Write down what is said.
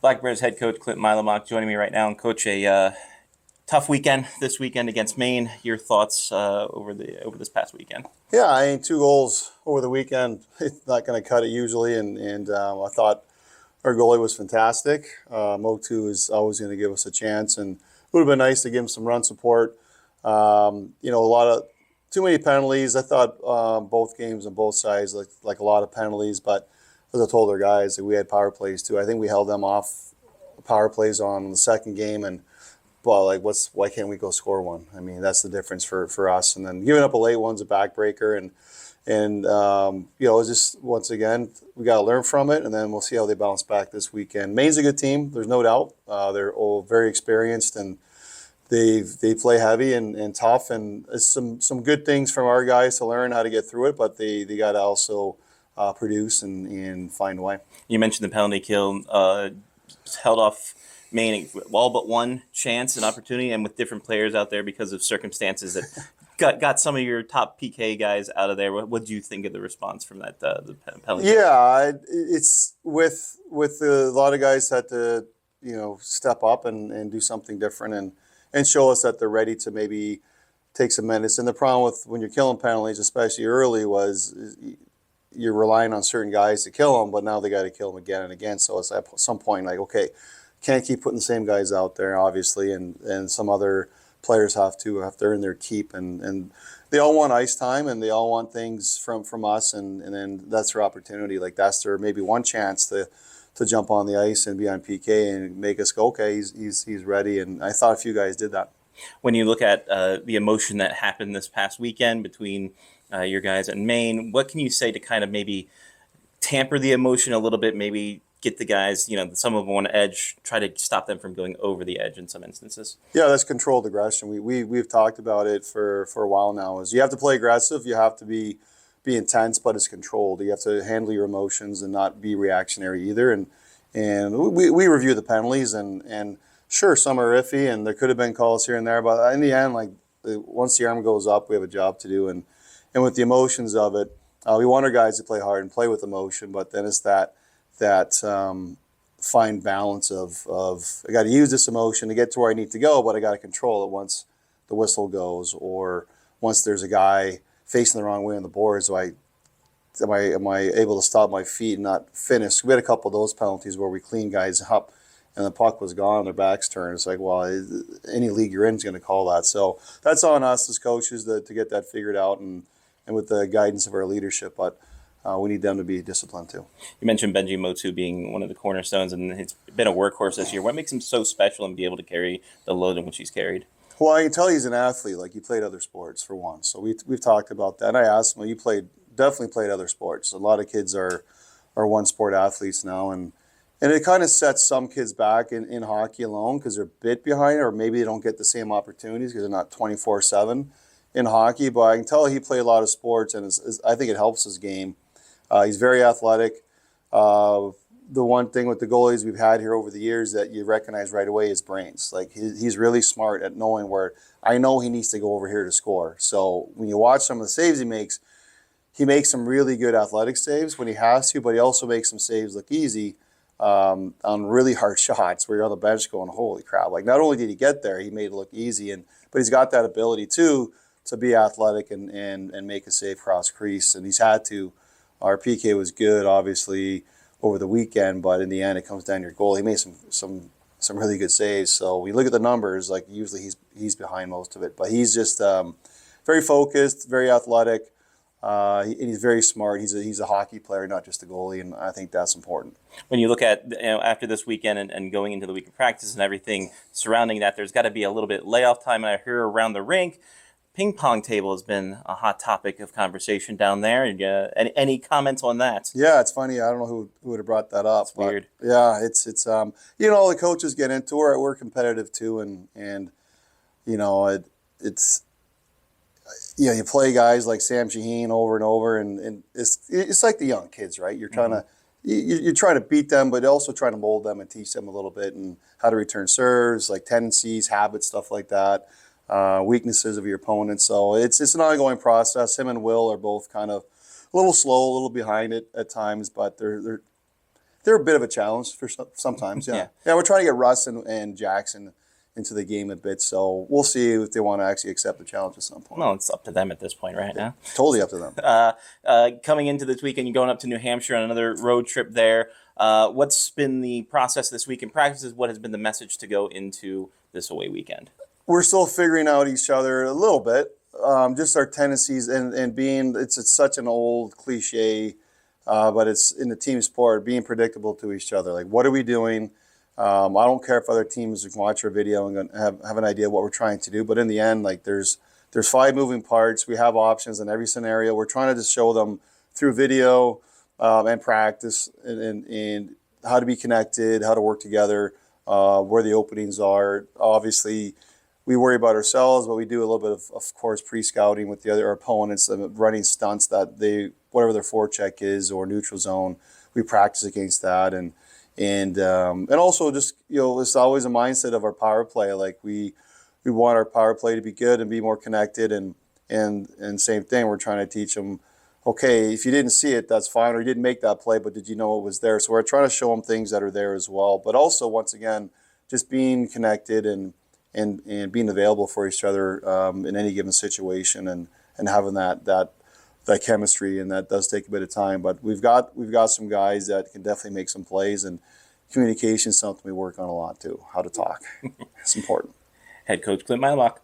Black Bears head coach Clinton Mylymok joining me right now. And coach, a tough weekend this weekend against Maine. Your thoughts over this past weekend? Yeah, I mean, 2 goals over the weekend. It's not going to cut it usually, and I thought our goalie was fantastic. Motu is always going to give us a chance, and it would have been nice to give him some run support. A lot of too many penalties. I thought both games on both sides like a lot of penalties, but as I told our guys, that we had power plays too. I think we held them off power plays on the second game, and well, like why can't we go score one? I mean, that's the difference for us. And then giving up a late one's a backbreaker, and it's just once again we got to learn from it, and then we'll see how they bounce back this weekend. Maine's a good team. There's no doubt. They're all very experienced, and they play heavy and tough, and it's some good things from our guys to learn how to get through it. But they got to also produce and find a way. You mentioned the penalty kill. Held off Maine all but one chance and opportunity, and with different players out there because of circumstances that got some of your top PK guys out of there. What do you think of the response from that the penalty? Yeah, it's with a lot of guys had to step up and do something different and show us that they're ready to maybe take some minutes. And the problem with when you're killing penalties, especially early, was you're relying on certain guys to kill them, but now they got to kill them again and again. So it's at some point like, okay, can't keep putting the same guys out there, obviously, and some other players have to earn their keep, and they all want ice time, and they all want things from us, and then that's their opportunity. Like that's their maybe one chance to jump on the ice and be on PK and make us go, okay, he's ready. And I thought a few guys did that. When you look at the emotion that happened this past weekend between your guys and Maine, what can you say to kind of maybe tamper the emotion a little bit, maybe get the guys, some of them on edge, try to stop them from going over the edge in some instances? Yeah, that's controlled aggression. We've talked about it for a while now. Is you have to play aggressive, you have to be intense, but it's controlled. You have to handle your emotions and not be reactionary either. And we review the penalties, and sure, some are iffy, and there could have been calls here and there, but in the end, like once the arm goes up, we have a job to do, and with the emotions of it, we want our guys to play hard and play with emotion, but then it's that fine balance of I got to use this emotion to get to where I need to go, but I got to control it once the whistle goes, or once there's a guy facing the wrong way on the boards. So am I able to stop my feet and not finish? We had a couple of those penalties where we cleaned guys up and the puck was gone, their backs turned. It's like, well, any league you're in is going to call that. So that's on us as coaches to get that figured out, and with the guidance of our leadership. But we need them to be disciplined too. You mentioned Benji Motu being one of the cornerstones, and he's been a workhorse this year. What makes him so special and be able to carry the load in which he's carried? Well, I can tell he's an athlete. Like, he played other sports for one. So we've talked about that. And I asked him, well, you definitely played other sports. A lot of kids are one sport athletes now, and it kind of sets some kids back in hockey alone because they're a bit behind, or maybe they don't get the same opportunities because they're not 24/7 in hockey. But I can tell he played a lot of sports, and I think it helps his game. He's very athletic. The one thing with the goalies we've had here over the years that you recognize right away is brains. Like he's really smart at knowing where I know he needs to go over here to score. So when you watch some of the saves he makes some really good athletic saves when he has to, but he also makes some saves look easy on really hard shots where you're on the bench going, holy crap. Like, not only did he get there, he made it look easy, but he's got that ability too to be athletic and make a save cross crease, and he's had to. Our PK was good, obviously, over the weekend, but in the end, it comes down to your goal. He made some really good saves. So we look at the numbers, like usually he's behind most of it, but he's just very focused, very athletic, and he's very smart. He's a hockey player, not just a goalie, and I think that's important. When you look at after this weekend and going into the week of practice and everything surrounding that, there's got to be a little bit layoff time. And I hear around the rink, ping pong table has been a hot topic of conversation down there. Any comments on that? Yeah, it's funny. I don't know who would have brought that up. It's weird. Yeah, it's the coaches get into it. We're competitive too, and it's you play guys like Sam Shaheen over and over, and it's like the young kids, right? You're trying to you're trying to beat them, but also trying to mold them and teach them a little bit and how to return serves, like tendencies, habits, stuff like that. Weaknesses of your opponent. So it's an ongoing process. Him and Will are both kind of a little slow, a little behind it at times, but they're they're a bit of a challenge for sometimes. Yeah. Yeah. Yeah. We're trying to get Russ and Jackson into the game a bit. So we'll see if they want to actually accept the challenge at some point. Well, it's up to them at this point right now. Totally up to them. Coming into this weekend, you're going up to New Hampshire on another road trip there. What's been the process this week in practices? What has been the message to go into this away weekend? We're still figuring out each other a little bit. Just our tendencies and being, it's such an old cliche, but it's in the team sport, being predictable to each other. Like, what are we doing? I don't care if other teams can watch our video and have an idea what we're trying to do. But in the end, like there's 5 moving parts. We have options in every scenario. We're trying to just show them through video and practice and how to be connected, how to work together, where the openings are. Obviously, we worry about ourselves, but we do a little bit of course, pre-scouting with the other opponents, running stunts that whatever their forecheck is or neutral zone, we practice against that. And also just, it's always a mindset of our power play. Like we want our power play to be good and be more connected. And same thing, we're trying to teach them, okay, if you didn't see it, that's fine, or you didn't make that play, but did you know it was there? So we're trying to show them things that are there as well. But also, once again, just being connected and being available for each other in any given situation and having that chemistry, and that does take a bit of time. But we've got some guys that can definitely make some plays, and communication is something we work on a lot too, how to talk. It's important. Head coach Clinton Mylymok.